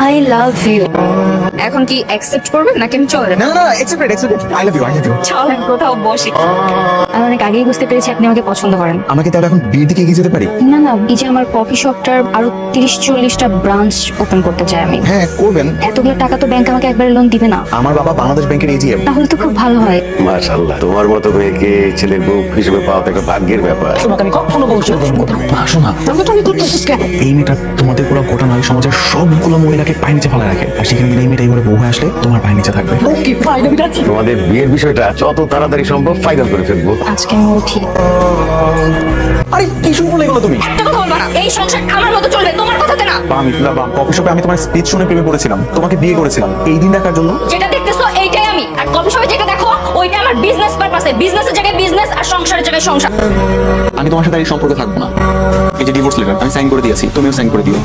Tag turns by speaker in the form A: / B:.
A: I love you. এখন কি accept করবে নাকি আমি চলে
B: না না এক্সেপ্টেড আই লাভ ইউ
A: চলেন কোথাও বসি। আমি অনেক আগেই বুঝতে পেরেছি আপনি আমাকে পছন্দ করেন।
B: আমাকে তাহলে এখন বিয়ের দিকে এগিয়ে যেতে পারি?
A: না না, এই যে আমার কফি শপটার আরো 30-40টা ব্রাঞ্চ ওপেন করতে চাই আমি।
B: হ্যাঁ করবেন।
A: এতগুলো টাকা তো ব্যাংক আমাকে একবারে লোন দিবে না।
B: আমার বাবা বাংলাদেশ ব্যাংকের এজিএম।
A: তাহলে তো খুব ভালো হয়।
C: মাশাআল্লাহ, তোমার মতো মেয়েকে ছেলের বউ হিসেবে পাওয়া তো একটা ভাগ্যের ব্যাপার।
B: তোমাকে আমি কখনো বলছি শোনা এই মেয়েটা তোমাদের পুরো গোটা নারী সমাজের সবগুলো মহিলাকে পায়ে নিচে ফেলা রাখে, আর সেখানে এই মেয়েটা এবারে বউ হয়ে আসলে তোমার পায়ে নিচে থাকবে।
C: তোমাদের বিয়ের বিষয়টা যত তাড়াতাড়ি সম্ভব ফাইনাল করে ফেলবো।
A: আজকে আমি উঠি।
B: আরে কি শুরু করলে এগুলো তুমি?
A: একটা কথা বলবা না, এই সংসার আমার মতো চলবে, তোমার কথাতে না।
B: কফি শপে আমি তোমার স্পিচ শুনে প্রেমে পড়েছিলাম, তোমাকে বিয়ে করেছিলাম এই দিন দেখার জন্য।
A: যেটা দেখতেছো এইটাই আমি, আর কফি শপে যেটা দেখো ওইটা আমার বিজনেস পারপাসে। বিজনেসের জায়গায় বিজনেস আর সংসারের জায়গায় সংসার।
B: আমি তোমার সাথে এই সম্পর্কে থাকবো না। এই যে ডিভোর্স লেটার আমি সাইন করে দিয়েছি, তুমিও সাইন করে দিও।